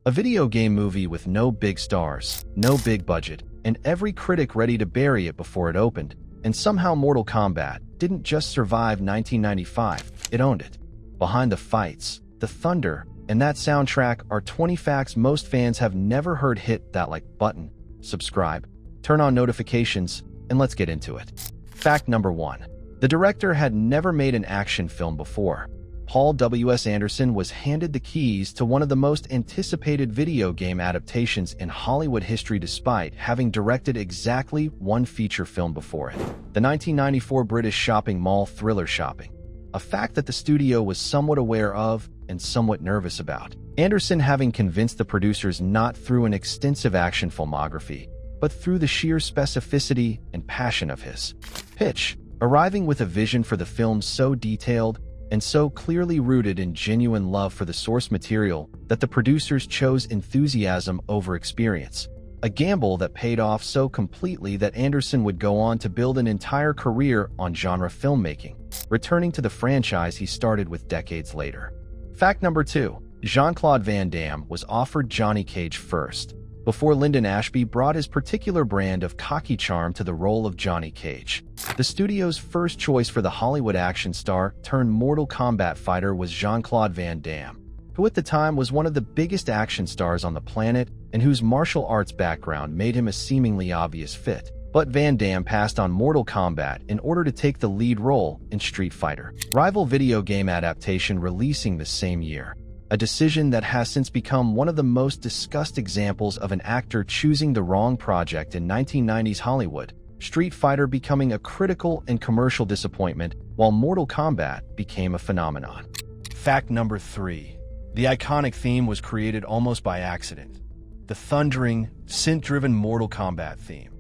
A video game movie with no big stars, no big budget, and every critic ready to bury it before it opened. And somehow Mortal Kombat didn't just survive 1995, it owned it. Behind the fights, the thunder, and that soundtrack are 20 facts most fans have never heard. Hit that like button, subscribe, turn on notifications, and let's get into it. Fact number 1. The director had never made an action film before. Paul W.S. Anderson was handed the keys to one of the most anticipated video game adaptations in Hollywood history despite having directed exactly one feature film before it, the 1994 British shopping mall thriller Shopping, a fact that the studio was somewhat aware of and somewhat nervous about. Anderson having convinced the producers not through an extensive action filmography, but through the sheer specificity and passion of his pitch, arriving with a vision for the film so detailed and so clearly rooted in genuine love for the source material that the producers chose enthusiasm over experience, a gamble that paid off so completely that Anderson would go on to build an entire career on genre filmmaking, returning to the franchise he started with decades later. Fact number 2. Jean-Claude Van Damme was offered Johnny Cage first, before Lyndon Ashby brought his particular brand of cocky charm to the role of Johnny Cage. The studio's first choice for the Hollywood action star turned Mortal Kombat fighter was Jean-Claude Van Damme, who at the time was one of the biggest action stars on the planet and whose martial arts background made him a seemingly obvious fit. But Van Damme passed on Mortal Kombat in order to take the lead role in Street Fighter, rival video game adaptation releasing the same year. A decision that has since become one of the most discussed examples of an actor choosing the wrong project in 1990s Hollywood, Street Fighter becoming a critical and commercial disappointment, while Mortal Kombat became a phenomenon. Fact number 3. The iconic theme was created almost by accident. The thundering, synth-driven Mortal Kombat theme.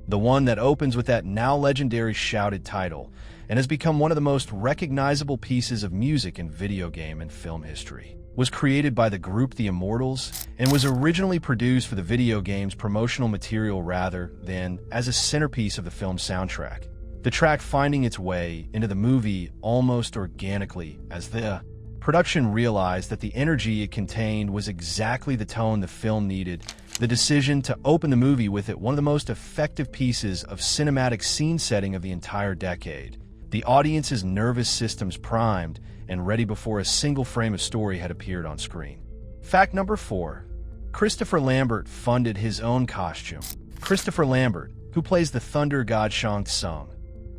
The one that opens with that now legendary shouted title and has become one of the most recognizable pieces of music in video game and film history, was created by the group The Immortals and was originally produced for the video game's promotional material rather than as a centerpiece of the film's soundtrack. The track finding its way into the movie almost organically as the production realized that the energy it contained was exactly the tone the film needed. The decision to open the movie with it, one of the most effective pieces of cinematic scene setting of the entire decade. The audience's nervous systems primed and ready before a single frame of story had appeared on screen. Fact number 4. Christopher Lambert funded his own costume. Christopher Lambert, who plays the Thunder God Shang Tsung,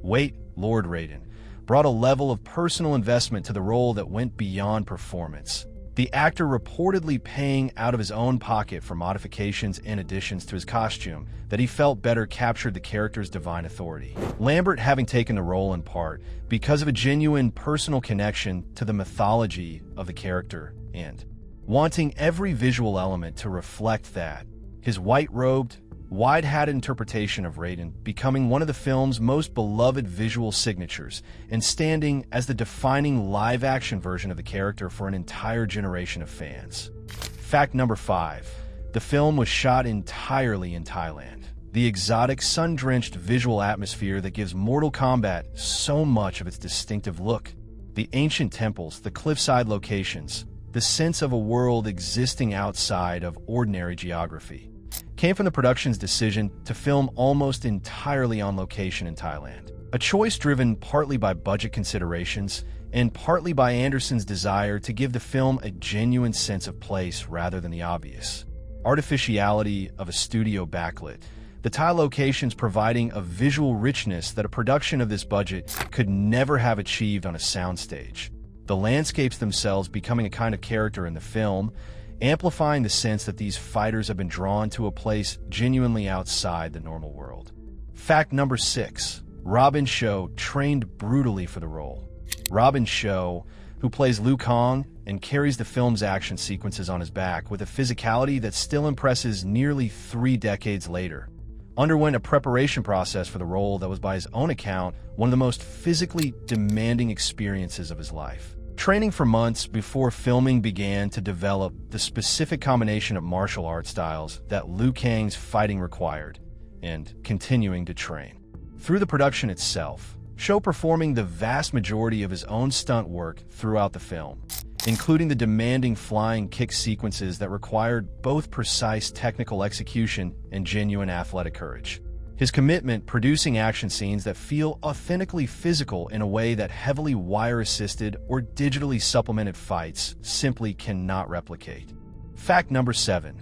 Lord Raiden, brought a level of personal investment to the role that went beyond performance. The actor reportedly paying out of his own pocket for modifications and additions to his costume that he felt better captured the character's divine authority. Lambert having taken the role in part because of a genuine personal connection to the mythology of the character and wanting every visual element to reflect that. His white-robed, wide-hatted interpretation of Raiden becoming one of the film's most beloved visual signatures and standing as the defining live-action version of the character for an entire generation of fans. Fact number 5. The film was shot entirely in Thailand. The exotic, sun-drenched visual atmosphere that gives Mortal Kombat so much of its distinctive look. The ancient temples, the cliffside locations, the sense of a world existing outside of ordinary geography, came from the production's decision to film almost entirely on location in Thailand. A choice driven partly by budget considerations and partly by Anderson's desire to give the film a genuine sense of place rather than the obvious artificiality of a studio backlit. The Thai locations providing a visual richness that a production of this budget could never have achieved on a soundstage. The landscapes themselves becoming a kind of character in the film, amplifying the sense that these fighters have been drawn to a place genuinely outside the normal world. Fact number 6. Robin Shou trained brutally for the role. Robin Shou, who plays Liu Kang and carries the film's action sequences on his back with a physicality that still impresses nearly 3 decades later, underwent a preparation process for the role that was, by his own account, one of the most physically demanding experiences of his life. Training for months before filming began to develop the specific combination of martial art styles that Liu Kang's fighting required, and continuing to train. Through the production itself, Shou performing the vast majority of his own stunt work throughout the film. including the demanding flying kick sequences that required both precise technical execution and genuine athletic courage. His commitment producing action scenes that feel authentically physical in a way that heavily wire-assisted or digitally supplemented fights simply cannot replicate. Fact number 7.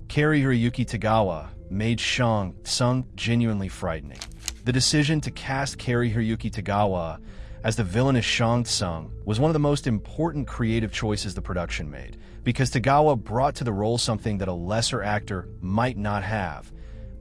Cary Hiroyuki Tagawa made Shang Tsung genuinely frightening. The decision to cast Cary Hiroyuki Tagawa as the villainous Shang Tsung was one of the most important creative choices the production made, because Tagawa brought to the role something that a lesser actor might not have: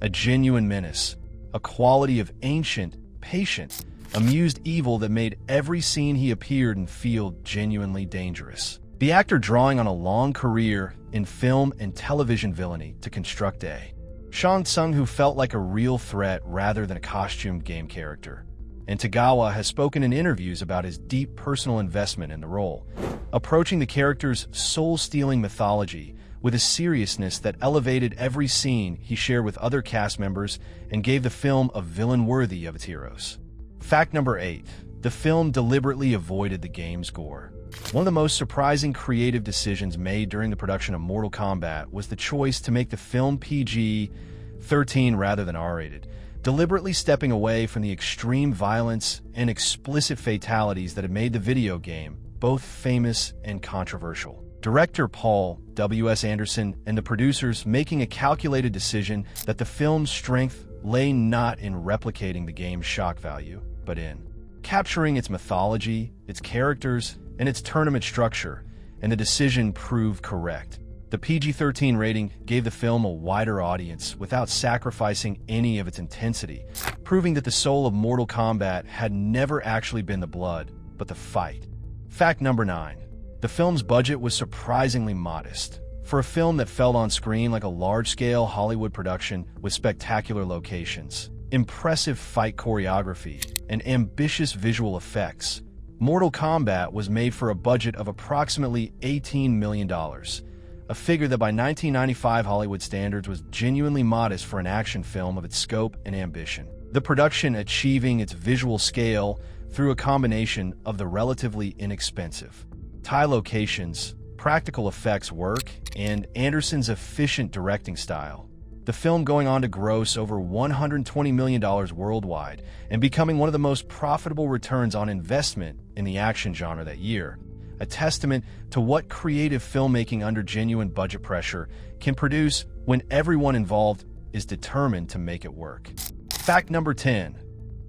a genuine menace, a quality of ancient, patient, amused evil that made every scene he appeared in feel genuinely dangerous. The actor drawing on a long career in film and television villainy to construct a Shang Tsung who felt like a real threat rather than a costumed game character. And Tagawa has spoken in interviews about his deep personal investment in the role, approaching the character's soul-stealing mythology with a seriousness that elevated every scene he shared with other cast members and gave the film a villain worthy of its heroes. Fact number 8. The film deliberately avoided the game's gore. One of the most surprising creative decisions made during the production of Mortal Kombat was the choice to make the film PG-13 rather than R-rated, deliberately stepping away from the extreme violence and explicit fatalities that had made the video game both famous and controversial. Director Paul W.S. Anderson and the producers making a calculated decision that the film's strength lay not in replicating the game's shock value, but in capturing its mythology, its characters, and its tournament structure, and the decision proved correct. The PG-13 rating gave the film a wider audience without sacrificing any of its intensity, proving that the soul of Mortal Kombat had never actually been the blood, but the fight. Fact number 9. The film's budget was surprisingly modest. For a film that felt on screen like a large-scale Hollywood production with spectacular locations, impressive fight choreography, and ambitious visual effects, Mortal Kombat was made for a budget of approximately $18 million, a figure that by 1995 Hollywood standards was genuinely modest for an action film of its scope and ambition. The production achieving its visual scale through a combination of the relatively inexpensive Thai locations, practical effects work, and Anderson's efficient directing style. The film going on to gross over $120 million worldwide and becoming one of the most profitable returns on investment in the action genre that year, a testament to what creative filmmaking under genuine budget pressure can produce when everyone involved is determined to make it work. Fact number 10.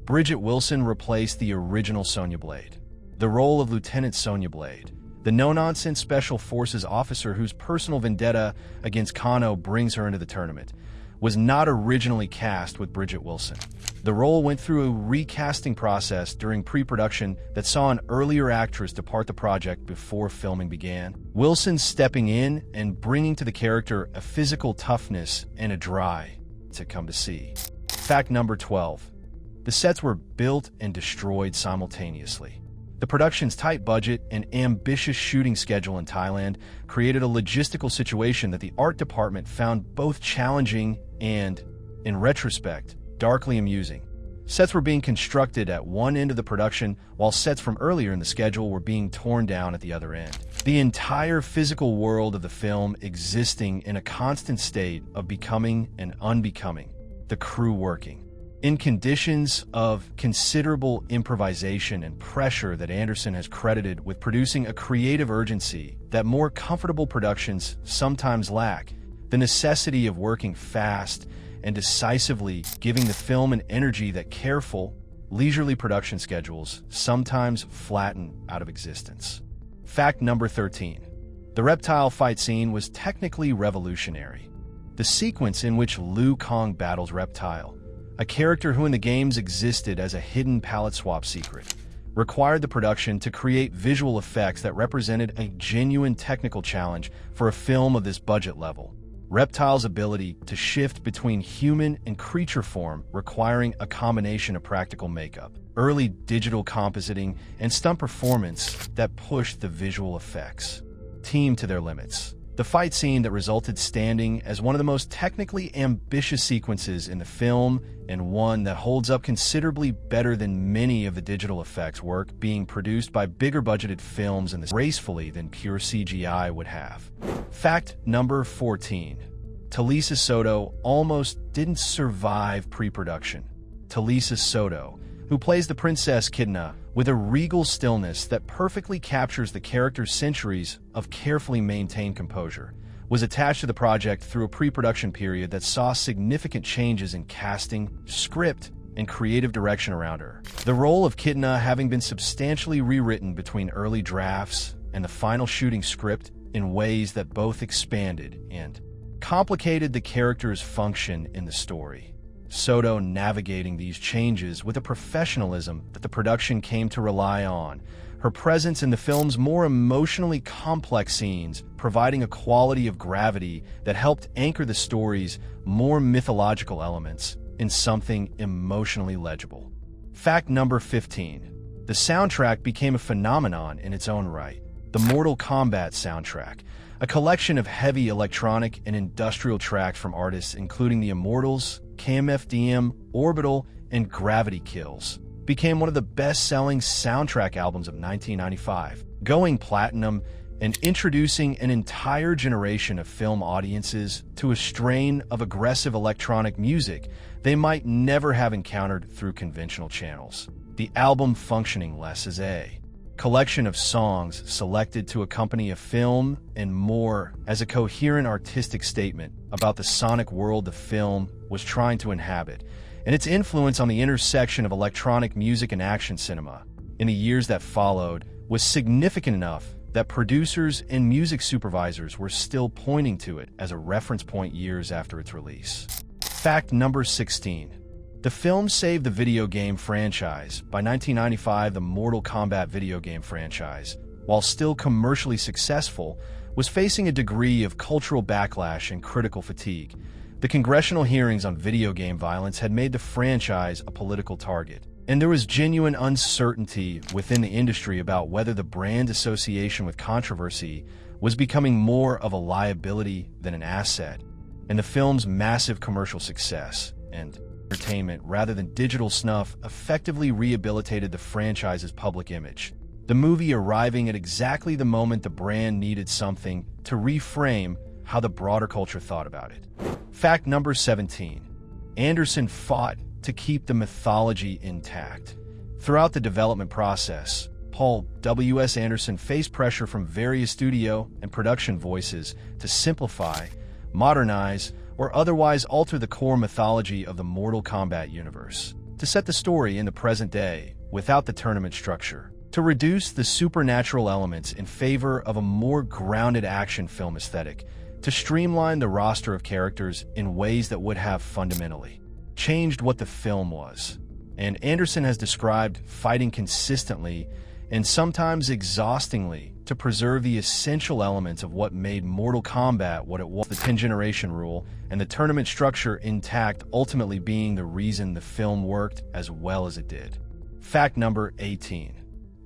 Bridget Wilson replaced the original Sonya Blade. The role of Lieutenant Sonya Blade, the no-nonsense Special Forces officer whose personal vendetta against Kano brings her into the tournament, was not originally cast with Bridget Wilson. The role went through a recasting process during pre-production that saw an earlier actress depart the project before filming began, Wilson stepping in and bringing to the character a physical toughness and a drive to come to see. Fact number 12. The sets were built and destroyed simultaneously. The production's tight budget and ambitious shooting schedule in Thailand created a logistical situation that the art department found both challenging and, in retrospect, darkly amusing. Sets were being constructed at one end of the production, while sets from earlier in the schedule were being torn down at the other end. The entire physical world of the film existing in a constant state of becoming and unbecoming, the crew working in conditions of considerable improvisation and pressure that Anderson has credited with producing a creative urgency that more comfortable productions sometimes lack, the necessity of working fast and decisively giving the film an energy that careful, leisurely production schedules sometimes flatten out of existence. Fact number 13. The reptile fight scene was technically revolutionary. The sequence in which Liu Kang battles Reptile, a character who in the games existed as a hidden palette swap secret, required the production to create visual effects that represented a genuine technical challenge for a film of this budget level. Reptile's ability to shift between human and creature form requiring a combination of practical makeup, early digital compositing, and stunt performance that pushed the visual effects team to their limits. The fight scene that resulted standing as one of the most technically ambitious sequences in the film, and one that holds up considerably better than many of the digital effects work being produced by bigger budgeted films and gracefully than pure CGI would have. Fact number 14. Talisa Soto almost didn't survive pre-production. Talisa Soto, who plays the Princess Kidna with a regal stillness that perfectly captures the character's centuries of carefully maintained composure, was attached to the project through a pre-production period that saw significant changes in casting, script, and creative direction around her. The role of Kidna having been substantially rewritten between early drafts and the final shooting script in ways that both expanded and complicated the character's function in the story. Soto navigating these changes with a professionalism that the production came to rely on, her presence in the film's more emotionally complex scenes providing a quality of gravity that helped anchor the story's more mythological elements in something emotionally legible. Fact number 15. The soundtrack became a phenomenon in its own right. The Mortal Kombat soundtrack, a collection of heavy electronic and industrial tracks from artists including The Immortals, KMFDM, Orbital, and Gravity Kills, became one of the best-selling soundtrack albums of 1995, going platinum and introducing an entire generation of film audiences to a strain of aggressive electronic music they might never have encountered through conventional channels. The album functioning less as a collection of songs selected to accompany a film and more as a coherent artistic statement about the sonic world the film was trying to inhabit, and its influence on the intersection of electronic music and action cinema in the years that followed was significant enough that producers and music supervisors were still pointing to it as a reference point years after its release. Fact number 16. The film saved the video game franchise. By 1995, the Mortal Kombat video game franchise, while still commercially successful, was facing a degree of cultural backlash and critical fatigue. The congressional hearings on video game violence had made the franchise a political target, and there was genuine uncertainty within the industry about whether the brand association with controversy was becoming more of a liability than an asset. And the film's massive commercial success and entertainment rather than digital snuff effectively rehabilitated the franchise's public image, the movie arriving at exactly the moment the brand needed something to reframe how the broader culture thought about it. Fact number 17. Anderson fought to keep the mythology intact. Throughout the development process, Paul W.S. Anderson faced pressure from various studio and production voices to simplify, modernize, or otherwise alter the core mythology of the Mortal Kombat universe, to set the story in the present day without the tournament structure, to reduce the supernatural elements in favor of a more grounded action film aesthetic, to streamline the roster of characters in ways that would have fundamentally changed what the film was. And Anderson has described fighting consistently and sometimes exhaustingly to preserve the essential elements of what made Mortal Kombat what it was, the 10-generation rule and the tournament structure intact, ultimately being the reason the film worked as well as it did. Fact number 18.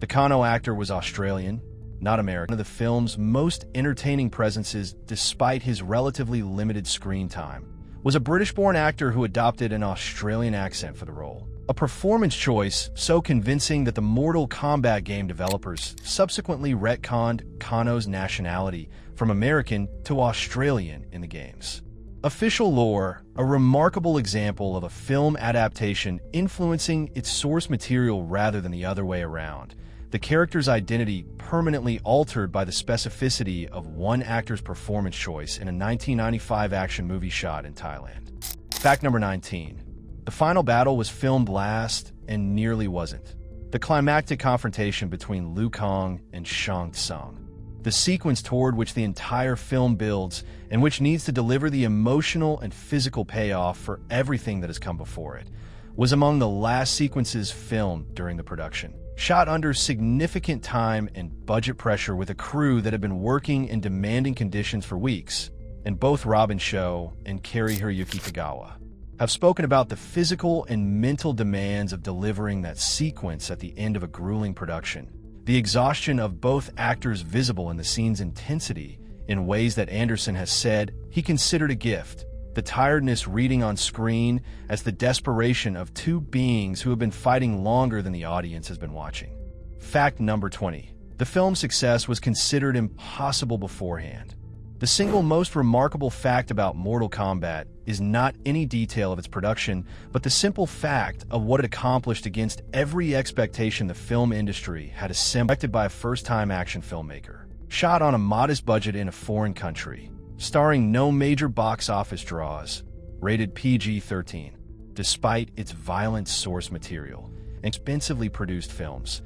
The Kano actor was Australian, not American. One of the film's most entertaining presences, despite his relatively limited screen time, was a British-born actor who adopted an Australian accent for the role. A performance choice so convincing that the Mortal Kombat game developers subsequently retconned Kano's nationality from American to Australian in the games. Official lore, a remarkable example of a film adaptation influencing its source material rather than the other way around. The character's identity permanently altered by the specificity of one actor's performance choice in a 1995 action movie shot in Thailand. Fact number 19. The final battle was filmed last and nearly wasn't. The climactic confrontation between Liu Kang and Shang Tsung. The sequence toward which the entire film builds and which needs to deliver the emotional and physical payoff for everything that has come before it, was among the last sequences filmed during the production. Shot under significant time and budget pressure with a crew that had been working in demanding conditions for weeks, and both Robin Sho and Cary Hiroyuki Tagawa have spoken about the physical and mental demands of delivering that sequence at the end of a grueling production. The exhaustion of both actors visible in the scene's intensity in ways that Anderson has said he considered a gift. The tiredness reading on screen as the desperation of two beings who have been fighting longer than the audience has been watching. Fact number 20. The film's success was considered impossible beforehand. The single most remarkable fact about Mortal Kombat is not any detail of its production, but the simple fact of what it accomplished against every expectation the film industry had assembled by a first-time action filmmaker. Shot on a modest budget in a foreign country, starring no major box office draws, rated PG-13, despite its violent source material and expensively produced films.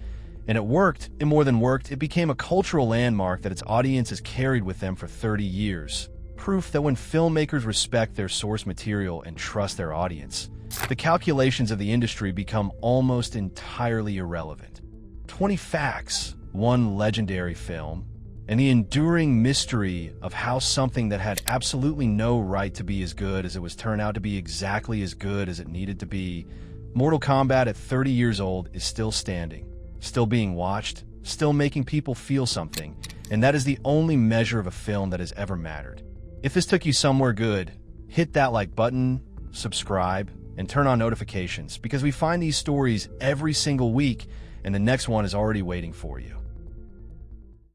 And it worked. It more than worked. It became a cultural landmark that its audience has carried with them for 30 years. Proof that when filmmakers respect their source material and trust their audience, the calculations of the industry become almost entirely irrelevant. 20 facts, one legendary film, and the enduring mystery of how something that had absolutely no right to be as good as it was turned out to be exactly as good as it needed to be. Mortal Kombat at 30 years old is still standing, still being watched, still making people feel something, and that is the only measure of a film that has ever mattered. If this took you somewhere good, hit that like button, subscribe, and turn on notifications, because we find these stories every single week, and the next one is already waiting for you.